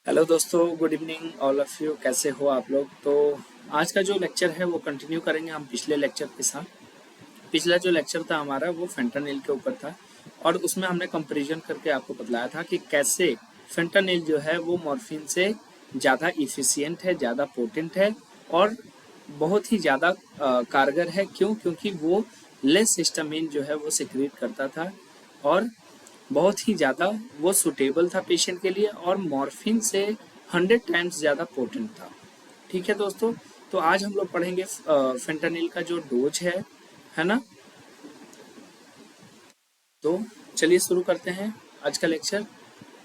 Hello दोस्तों, good evening all of you. कैसे हो आप लोग? तो आज का जो लेक्चर है वो कंटिन्यू करेंगे हम पिछले लेक्चर के साथ। पिछला जो लेक्चर था हमारा वो फेंटानिल के ऊपर था और उसमें हमने कंपैरिजन करके आपको बतलाया था कि कैसे फेंटानिल जो है वो मॉर्फिन से ज़्यादा इफ़िशिएंट है, ज़्यादा पोटेंट है और बहुत ही ज़्यादा कारगर है। क्यों? क्योंकि वो लेस हिस्टामिन जो है वो सिक्रीट करता था और बहुत ही ज़्यादा वो सूटेबल था पेशेंट के लिए और मॉर्फिन से 100 टाइम्स ज़्यादा पोटेंट था। ठीक है दोस्तों, तो आज हम लोग पढ़ेंगे फेंटानिल का जो डोज है ना। तो चलिए शुरू करते हैं आज का लेक्चर।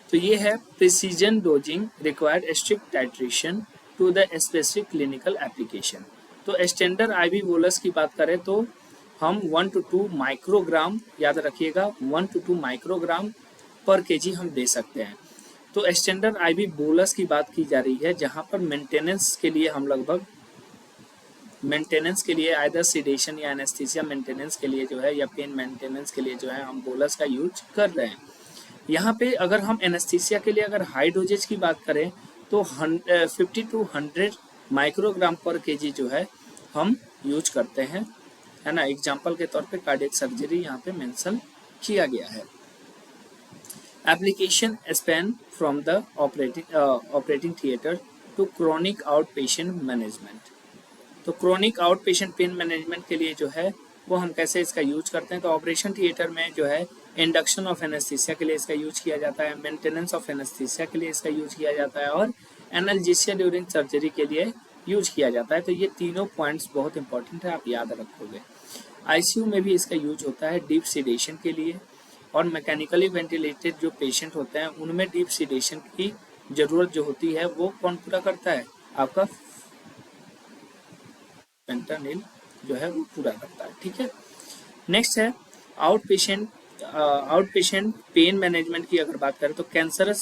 तो ये है precision dosing required strict titration to the specific clinical application. तो स्टैंडर्ड आईवी बोलस की बात करें तो हम 1 to 2 माइक्रोग्राम, याद रखिएगा 1 to 2 माइक्रोग्राम पर केजी हम दे सकते हैं। तो स्टैंडर्ड आईवी बोलस की बात की जा रही है जहां पर मेंटेनेंस के लिए हम लगभग मेंटेनेंस के लिए आइदर सिडेशन या एनेस्थीसिया मेंटेनेंस के लिए जो है या पेन मेंटेनेंस के लिए जो है हम बोलस का यूज कर रहे हैं। यहाँ पे अगर हम एनेस्थीसिया के लिए अगर हाई डोजेज की बात करें तो 50 to 100 माइक्रोग्राम पर केजी जो है हम यूज करते हैं, है ना। एग्जाम्पल के तौर पे कार्डियक सर्जरी यहाँ पे मेंशन किया गया है। Application span from the operating theatre to chronic out patient management. तो chronic out patient pain management के लिए जो है वो हम कैसे इसका यूज करते हैं। तो ऑपरेशन थिएटर में जो है इंडक्शन ऑफ एनेस्थीसिया के लिए इसका यूज किया जाता है, मेंटेनेंस ऑफ एनेस्थीसिया के लिए इसका यूज किया जाता है और एनाल्जेसिया ड्यूरिंग सर्जरी के लिए यूज किया जाता है। तो ये तीनों पॉइंट्स बहुत इंपॉर्टेंट है, आप याद रखोगे। आईसीयू में भी इसका यूज होता है डीप सिडेशन के लिए और मैकेनिकली वेंटिलेटेड जो पेशेंट होते हैं उनमें डीप सिडेशन की जरूरत जो होती है वो कौन पूरा करता है? आपका फेंटानिल जो है वो पूरा करता है। ठीक है, नेक्स्ट है आउट पेशेंट पेन मैनेजमेंट की अगर बात करें तो कैंसर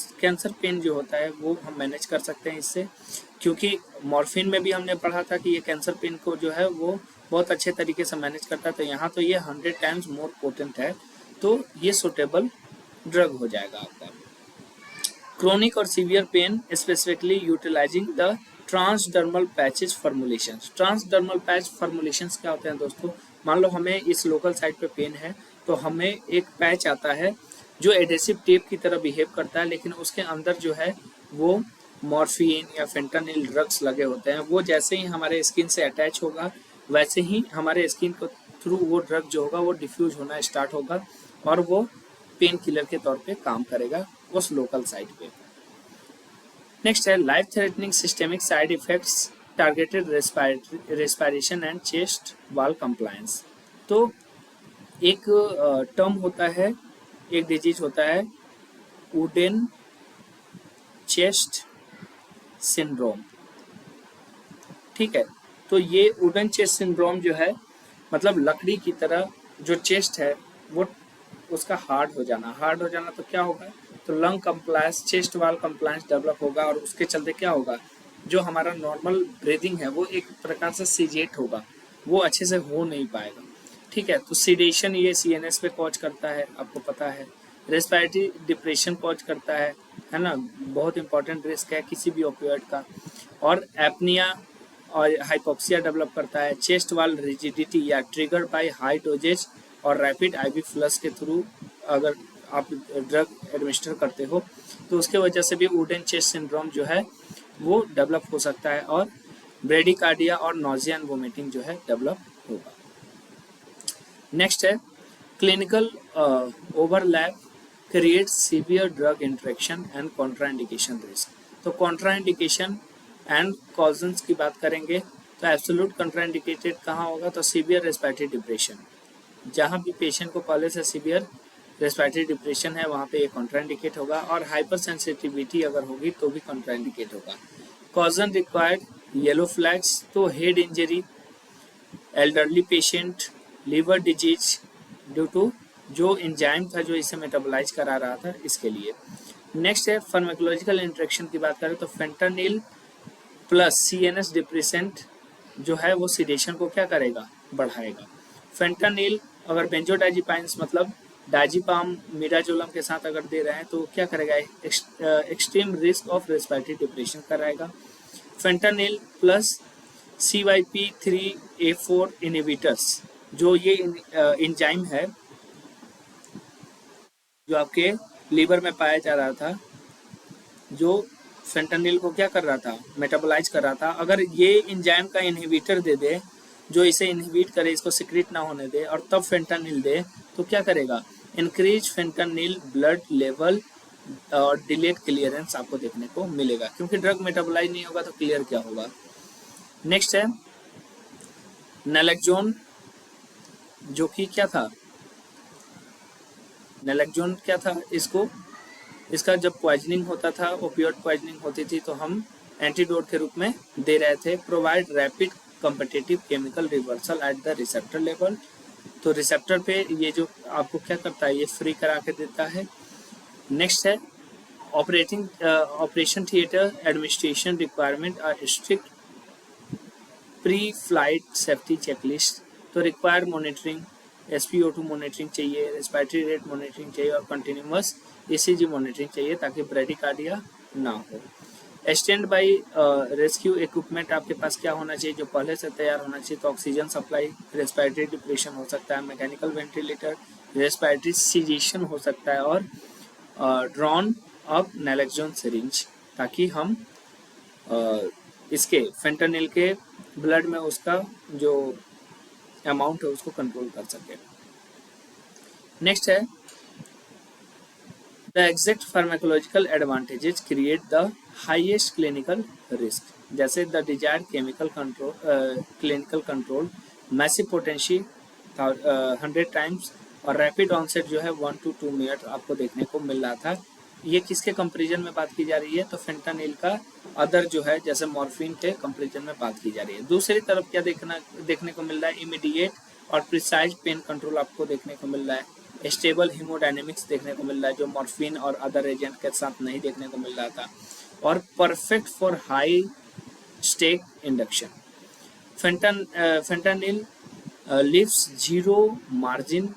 पेन जो होता है वो हम मैनेज कर सकते हैं इससे, क्योंकि मॉर्फिन में भी हमने पढ़ा था कि ये कैंसर पेन को जो है वो बहुत अच्छे तरीके से मैनेज करता है। तो यहाँ तो ये 100 टाइम्स मोर पोटेंट है, तो ये सुटेबल ड्रग हो जाएगा आपका। क्रोनिक और severe pain specifically utilising the transdermal patches formulation. Transdermal patch formulations क्या होते हैं दोस्तों? मान लो हमें इस लोकल साइड पे पेन है तो हमें एक पैच आता है जो एडेसिव टेप की तरह बिहेव करता है, लेकिन उसके अंदर जो है वो मॉर्फिन या फेंटानिल ड्रग्स लगे होते हैं। वो जैसे ही हमारे स्किन से अटैच होगा वैसे ही हमारे स्किन को थ्रू वो ड्रग जो होगा वो डिफ्यूज होना स्टार्ट होगा और वो पेन किलर के तौर पे काम करेगा उस लोकल साइट पे। नेक्स्ट है life threatening systemic side effects targeted respiration and chest वाल कंप्लायंस। तो एक टर्म होता है, एक डिजीज होता है वुडन चेस्ट सिंड्रोम। ठीक है, तो ये वुडन चेस्ट सिंड्रोम जो है मतलब लकड़ी की तरह जो चेस्ट है वो उसका हार्ड हो जाना तो क्या होगा? तो लंग कंप्लायंस, चेस्ट वाल कंप्लायंस डेवलप होगा और उसके चलते क्या होगा? जो हमारा नॉर्मल ब्रीदिंग है वो एक प्रकार से सीजेट होगा, वो अच्छे से हो नहीं पाएगा। ठीक है, तो सीडेशन ये सीएनएस पे कॉज करता है, आपको पता है। रेस्पिरेटरी डिप्रेशन कॉज करता है ना, बहुत इंपॉर्टेंट रिस्क है किसी भी ओपियोइड का। और एपनिया और हाइपोक्सिया डेवलप करता है। चेस्ट वाल रिजिडिटी या ट्रिगर बाय हाई डोजेज और रैपिड आईवी फ्लश के थ्रू अगर आप ड्रग एडमिनिस्टर करते हो तो उसके वजह से भी वुडन चेस्ट सिंड्रोम जो है वो डेवलप हो सकता है और ब्रेडिकार्डिया और नोजिया एंड वोमिटिंग जो है डेवलप होगा। नेक्स्ट है clinical overlap creates severe drug interaction and contraindication risk. तो कॉन्ट्राइंडिकेशन एंड कॉजन्स की बात करेंगे तो एब्सोल्यूट कॉन्ट्राइंडिकेटेड कहाँ होगा? तो सीवियर रेस्पिरेटरी डिप्रेशन, जहाँ भी पेशेंट को पहले से सीवियर रेस्पिरेटरी डिप्रेशन है वहाँ पे ये कॉन्ट्राइंडिकेट होगा और हाइपर सेंसिटिविटी अगर होगी तो भी कॉन्ट्राइंडिकेट होगा। कॉजन रिक्वायर्ड येलो फ्लैग्स, तो head injury, elderly patient, liver disease due to जो एंजाइम था जो इसे मेटाबोलाइज करा रहा था इसके लिए। नेक्स्ट है फार्माकोलॉजिकल इंटरेक्शन की बात करें तो फेंटानिल प्लस सीएनएस डिप्रेसेंट जो है वो सीडेशन को क्या करेगा? बढ़ाएगा। फेंटानिल अगर बेंजोडाइजिपाइंस मतलब डायजीपाम मिडाजोलम के साथ अगर दे रहे हैं तो क्या करेगा, extreme risk of respiratory depression कराएगा। फेंटानिल प्लस CYP3A4 इनहिबिटर्स, जो ये एंजाइम है जो आपके लीवर में पाया जा रहा था, जो फेंटानिल को क्या कर रहा था, मेटाबोलाइज कर रहा था। अगर ये एंजाइम का इनहिबिटर दे दे जो इसे इनहिबिट करे, इसको सिक्रीट ना होने दे, और तब फेंटानिल दे, तो क्या करेगा, इंक्रीज फेंटानिल ब्लड लेवल और डिलेड क्लियरेंस आपको देखने को मिलेगा, क्योंकि ड्रग मेटाबोलाइज नहीं होगा तो क्लियर क्या होगा। नेक्स्ट है नैलेक्सोन, जो कि क्या था, नैलेक्सोन क्या था, इसका जब पॉइजनिंग होता था, ओपियोइड पॉइजनिंग होती थी, तो हम एंटीडोट के रूप में दे रहे थे। Provide rapid competitive chemical reversal at the receptor level, तो रिसेप्टर पे ये जो आपको क्या करता है, ये फ्री करा के देता है। नेक्स्ट है ऑपरेशन थिएटर एडमिनिस्ट्रेशन रिक्वायरमेंट और strict pre flight safety checklist, तो रिक्वायर्ड मॉनिटरिंग, SpO2 मॉनिटरिंग चाहिए, रेस्पिरेटरी रेट मॉनिटरिंग चाहिए और कंटिन्यूअस ECG मॉनिटरिंग चाहिए ताकि ब्रेडिकार्डिया ना हो। स्टैंड बाई रेस्क्यू इक्विपमेंट आपके पास क्या होना चाहिए, जो पहले से तैयार होना चाहिए, तो ऑक्सीजन सप्लाई, रेस्पिरेटरी डिप्रेशन हो सकता है, मैकेनिकल वेंटिलेटर, रेस्पिरेटरी सिजेशन हो सकता है, और ड्रॉन अप नैलेक्सोन सिरिंज, ताकि हम इसके फेंटानिल के ब्लड में उसका जो अमाउंट है उसको कंट्रोल कर सके। नेक्स्ट है the exact pharmacological advantages create the highest clinical risk, जैसे the desired chemical control, clinical control, massive potency 100 times, और रैपिड ऑनसेट जो है 1 to 2 मिनट आपको देखने को मिल रहा था। ये किसके कंपेरिजन में बात की जा रही है, तो फेंटानिल का अदर जो है जैसे मॉर्फिन के कंपेरिजन में बात की जा रही है। दूसरी तरफ क्या देखने को मिल रहा है, इमीडिएट और प्रिसाइज पेन कंट्रोल आपको देखने को मिल रहा है, स्टेबल हीमोडायनेमिक्स देखने को मिल रहा है जो मॉर्फिन और अदर एजेंट के साथ नहीं देखने को मिल रहा था, और perfect for high stake induction. Fentanyl leaves zero margin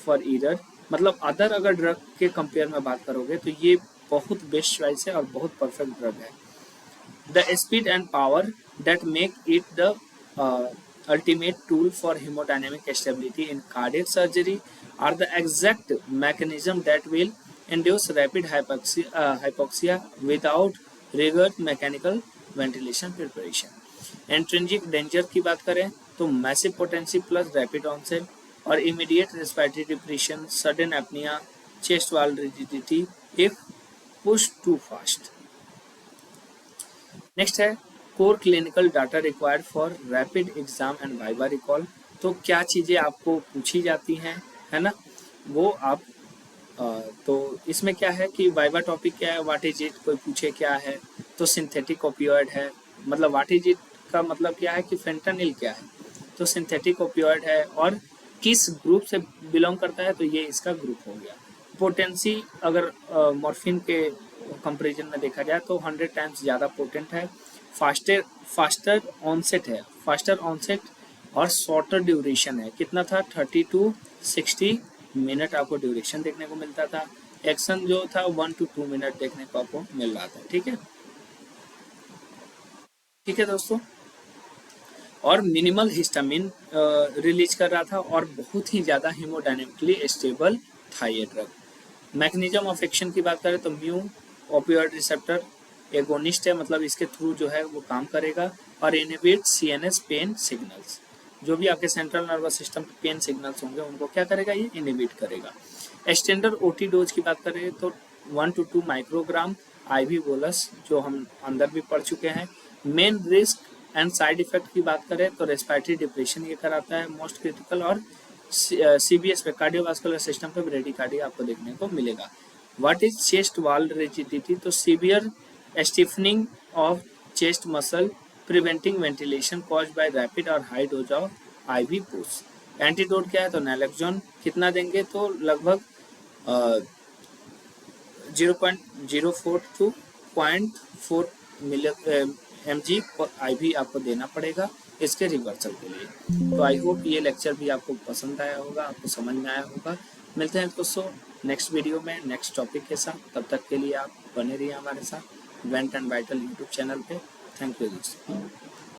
for error, मतलब अदर अगर ड्रग के कंपेयर में बात करोगे तो ये बहुत बेस्ट चॉइस है और बहुत परफेक्ट ड्रग है। The speed and power that make it the ultimate tool for hemodynamic stability in cardiac surgery are the exact mechanism that will induce rapid hypoxia without rigorous mechanical ventilation preparation. Intrinsic danger की बात करें तो massive potency plus rapid onset और immediate respiratory depression, sudden apnea, chest wall rigidity if pushed too fast. Next है core clinical data required for rapid exam and viva recall, तो क्या चीज़ें आपको पूछी जाती हैं, है ना, वो आप तो इसमें क्या है कि वाइवा टॉपिक क्या है, व्हाट इज इट, कोई पूछे क्या है, तो सिंथेटिक ओपियोइड है, मतलब व्हाट इज इट का मतलब क्या है कि फेंटानिल क्या है, तो सिंथेटिक ओपियोइड है, और किस ग्रुप से बिलोंग करता है, तो ये इसका ग्रुप हो गया। पोटेंसी अगर मॉर्फिन के कंपेरिजन में देखा जाए तो 100 टाइम्स ज़्यादा पोटेंट है, फास्टर ऑनसेट और शॉर्टर ड्यूरेशन है, कितना था 30 to 60 मिनट आपको ड्यूरेशन देखने को मिलता था, एक्शन जो था 1 to 2 मिनट देखने को आपको मिल रहा था। ठीक है दोस्तों, और मिनिमल हिस्टामिन रिलीज कर रहा था और बहुत ही ज़्यादा हीमोडायनेमिकली स्टेबल था ये ड्रग। मैकेनिज्म ऑफ एक्शन की बात करें तो म्यू ओपियोइड रिसेप्टर एगोनिस्ट है, मतलब इसके थ्रू जो है वो काम करेगा, और इनहिबिट CNS पेन सिग्नल्स, जो भी आपके सेंट्रल नर्वस सिस्टम पे पेन सिग्नल्स होंगे उनको क्या करेगा, ये इनहिबिट करेगा। स्टैंडर्ड OT डोज की बात करें तो 1 to 2 माइक्रोग्राम IV बोलस, जो हम अंदर भी पढ़ चुके हैं। Main risk and side effect की बात करें तो रेस्पिरेटरी डिप्रेशन ये कराता है मोस्ट क्रिटिकल, और CVS पे कार्डियोवास्कुलर सिस्टम पे ब्रेडिकार्डिया आपको देखने को मिलेगा। What is chest wall rigidity, तो severe stiffening of chest muscle preventing ventilation caused by rapid और high dose of IV push. Antidote क्या है, तो नैलेक्सोन कितना देंगे, तो लगभग 0.04 to 0.4 mg IV आपको देना पड़ेगा इसके रिवर्सल के लिए। तो आई होप ये लेक्चर भी आपको पसंद आया होगा, आपको समझ में आया होगा। मिलते हैं दोस्तों नेक्स्ट वीडियो में नेक्स्ट टॉपिक के साथ। तब तक के लिए आप बने रहिए हमारे साथ went and vital YouTube channel पे। थैंक यू दोस्तों।